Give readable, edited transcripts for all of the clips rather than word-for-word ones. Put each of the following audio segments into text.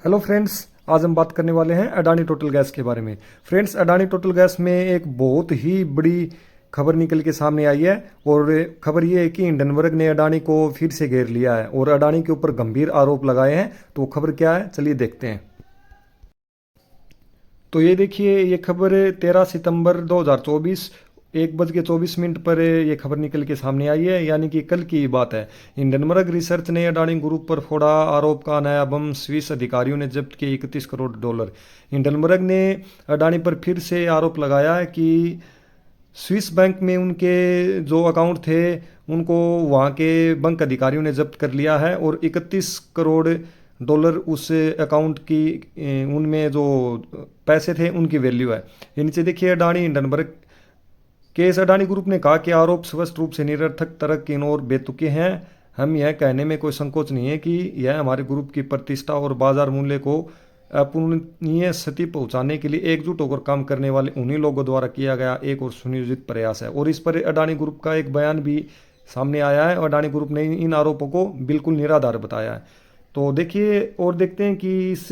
Hello friends, आज हम बात करने वाले हैं अडानी टोटल गैस के बारे में। फ्रेंड्स, अडानी टोटल गैस में एक बहुत ही बड़ी खबर निकल के सामने आई है। और खबर ये है कि हिंडनबर्ग ने अडानी को फिर से घेर लिया है और अडानी के ऊपर गंभीर आरोप लगाए हैं। तो खबर क्या है, चलिए देखते हैं। तो ये देखिए, ये खबर 13 सितंबर 2024 1:24 पर ये खबर निकल के सामने आई है, यानी कि कल की बात है। हिंडनबर्ग रिसर्च ने अडानी ग्रुप पर फोड़ा आरोप का नया बम, स्विस अधिकारियों ने जब्त किए $31 करोड़। हिंडनबर्ग ने अडानी पर फिर से आरोप लगाया है कि स्विस बैंक में उनके जो अकाउंट थे उनको वहाँ के बैंक अधिकारियों ने जब्त कर लिया है और $31 करोड़ उस अकाउंट की उनमें जो पैसे थे उनकी वैल्यू है। ये नीचे देखिए, Adani Hindenburg case. Adani group ने कहा कि आरोप स्पष्ट रूप से निरर्थक, तर्कहीन और बेतुके हैं। हम यह कहने में कोई संकोच नहीं है कि यह हमारे ग्रुप की प्रतिष्ठा और बाजार मूल्य को अपूर्णीय स्थिति पहुंचाने के लिए एकजुट होकर काम करने वाले उन्हीं लोगों द्वारा किया गया एक और सुनियोजित प्रयास है। और इस पर अडानी ग्रुप का एक बयान भी सामने आया है और अडानी ग्रुप ने इन आरोपों को बिल्कुल निराधार बताया है। तो देखिए और देखते हैं कि इस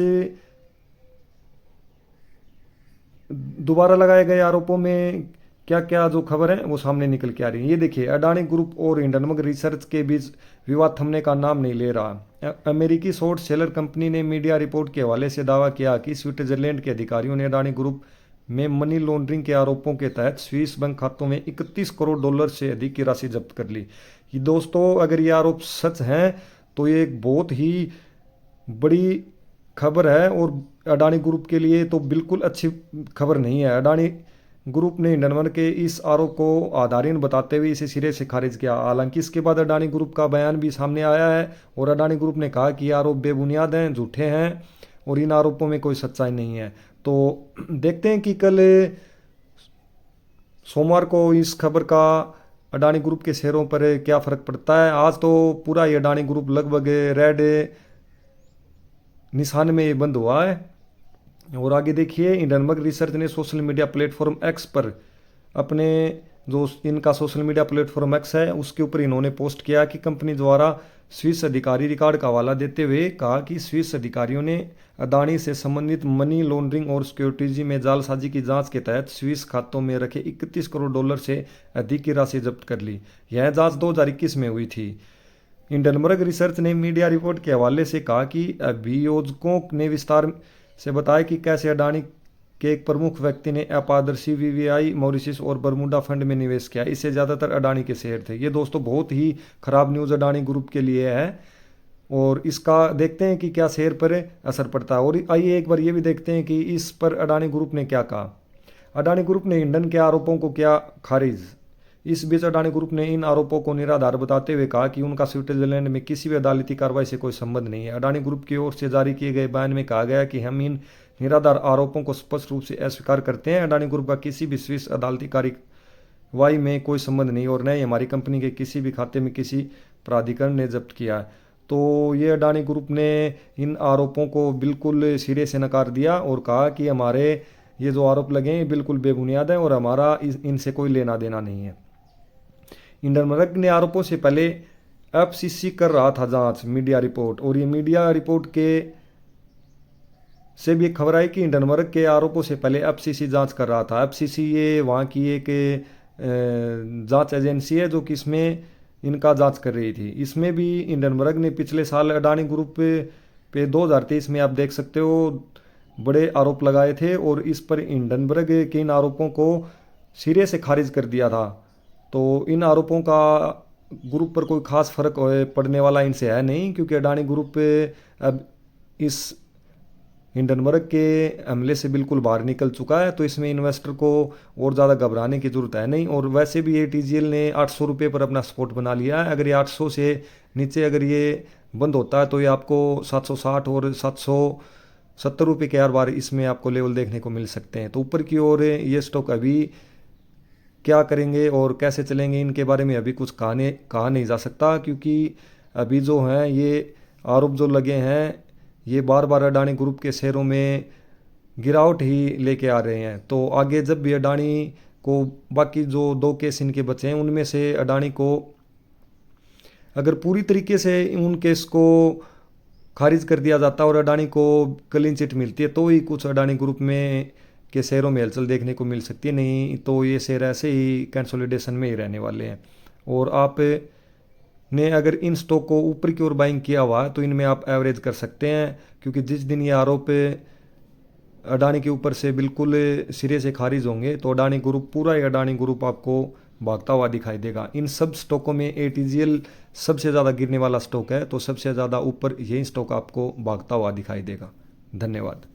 दोबारा लगाए गए आरोपों में क्या क्या जो खबर है वो सामने निकल के आ रही है। ये देखिए, अडानी ग्रुप और हिंडनबर्ग रिसर्च के बीच विवाद थमने का नाम नहीं ले रहा। अमेरिकी शॉर्ट सेलर कंपनी ने मीडिया रिपोर्ट के हवाले से दावा किया कि स्विट्जरलैंड के अधिकारियों ने अडानी ग्रुप में मनी लॉन्ड्रिंग के आरोपों के तहत स्विस बैंक खातों में $31 करोड़ से अधिक की राशि जब्त कर ली। ये दोस्तों, अगर ये आरोप सच हैं तो ये एक बहुत ही बड़ी खबर है और अडानी ग्रुप के लिए तो बिल्कुल अच्छी खबर नहीं है। अडानी ग्रुप ने हिंडनबर्ग के इस आरोप को आधारहीन बताते हुए इसे सिरे से खारिज किया। हालांकि इसके बाद अडानी ग्रुप का बयान भी सामने आया है और अडानी ग्रुप ने कहा कि ये आरोप बेबुनियाद हैं, झूठे हैं और इन आरोपों में कोई सच्चाई नहीं है। तो देखते हैं कि कल सोमवार को इस खबर का अडानी ग्रुप के शेयरों पर क्या फर्क पड़ता है। आज तो पूरा ये अडानी ग्रुप लगभग रेड निशान में बंद हुआ है। और आगे देखिए, हिंडनबर्ग रिसर्च ने सोशल मीडिया प्लेटफॉर्म एक्स पर अपने जो इनका सोशल मीडिया प्लेटफॉर्म एक्स है उसके ऊपर इन्होंने पोस्ट किया कि कंपनी द्वारा स्विस अधिकारी रिकॉर्ड का हवाला देते हुए कहा कि स्विस अधिकारियों ने अडानी से संबंधित मनी लॉन्ड्रिंग और सिक्योरिटीज में जालसाजी की जांच के तहत स्विस खातों में रखे $31 करोड़ से अधिक की राशि जब्त कर ली। यह जांच 2021 में हुई थी। हिंडनबर्ग रिसर्च ने मीडिया रिपोर्ट के हवाले से कहा कि अभियोजकों ने विस्तार से बताया कि कैसे अडानी के एक प्रमुख व्यक्ति ने अपारदर्शी वीवीआई, मॉरिशस और बरमूडा फंड में निवेश किया। इससे ज़्यादातर अडानी के शेयर थे। ये दोस्तों बहुत ही खराब न्यूज़ अडानी ग्रुप के लिए है और इसका देखते हैं कि क्या शेयर पर असर पड़ता है। और आइए एक बार ये भी देखते हैं कि इस पर अडानी ग्रुप ने क्या कहा। अडानी ग्रुप ने हिंडन के आरोपों को किया खारिज। इस बीच अडानी ग्रुप ने इन आरोपों को निराधार बताते हुए कहा कि उनका स्विट्जरलैंड में किसी भी अदालती कार्रवाई से कोई संबंध नहीं है। अडानी ग्रुप की ओर से जारी किए गए बयान में कहा गया कि हम इन निराधार आरोपों को स्पष्ट रूप से अस्वीकार करते हैं। अडानी ग्रुप का किसी भी स्विस अदालती कार्रवाई में कोई संबंध नहीं और न ही हमारी कंपनी के किसी भी खाते में किसी प्राधिकरण ने जब्त किया है। तो ये अडानी ग्रुप ने इन आरोपों को बिल्कुल सिरे से नकार दिया और कहा कि हमारे ये जो आरोप लगे हैं बिल्कुल बेबुनियाद है और हमारा इनसे कोई लेना देना नहीं है। हिंडनबर्ग ने आरोपों से पहले एफसीसी कर रहा था जांच, मीडिया रिपोर्ट। और ये मीडिया रिपोर्ट के से भी खबर आई कि हिंडनबर्ग के आरोपों से पहले एफसीसी जांच कर रहा था। एफसीसी ये वहाँ की एक जांच एजेंसी है जो कि इसमें इनका जांच कर रही थी। इसमें भी हिंडनबर्ग ने पिछले साल अडानी ग्रुप पे 2023 में आप देख सकते हो बड़े आरोप लगाए थे और इस पर हिंडनबर्ग के इन आरोपों को सिरे से खारिज कर दिया था। तो इन आरोपों का ग्रुप पर कोई खास फर्क पड़ने वाला इनसे है नहीं, क्योंकि अडानी ग्रुप अब इस हिंडनबर्ग के हमले से बिल्कुल बाहर निकल चुका है। तो इसमें इन्वेस्टर को और ज़्यादा घबराने की ज़रूरत है नहीं। और वैसे भी ये टीजीएल ने ₹800 पर अपना सपोर्ट बना लिया है। अगर ये 800 से नीचे अगर ये बंद होता है तो ये आपको 760 और ₹770 के हर बार इसमें आपको लेवल देखने को मिल सकते हैं। तो ऊपर की ओर ये स्टॉक अभी क्या करेंगे और कैसे चलेंगे इनके बारे में अभी कुछ कहा नहीं जा सकता, क्योंकि अभी जो हैं ये आरोप जो लगे हैं ये बार बार अडानी ग्रुप के शेयरों में गिरावट ही लेके आ रहे हैं। तो आगे जब भी अडानी को बाकी जो 2 केस इनके बचे हैं उनमें से अडानी को अगर पूरी तरीके से उन केस को खारिज कर दिया जाता है और अडानी को क्लीन चिट मिलती है, तो ही कुछ अडानी ग्रुप में के शेयरों में हलचल देखने को मिल सकती है, नहीं तो ये शेयर ऐसे ही कंसोलिडेशन में ही रहने वाले हैं। और आप ने अगर इन स्टॉक को ऊपर की ओर बाइंग किया हुआ है तो इनमें आप एवरेज कर सकते हैं, क्योंकि जिस दिन ये आरोप अडानी के ऊपर से बिल्कुल सिरे से खारिज होंगे तो अडानी ग्रुप, पूरा ही अडानी ग्रुप आपको भागता हुआ दिखाई देगा। इन सब स्टॉकों में एटीजीएल सबसे ज़्यादा गिरने वाला स्टॉक है, तो सबसे ज़्यादा ऊपर यही स्टॉक आपको भागता हुआ दिखाई देगा। धन्यवाद।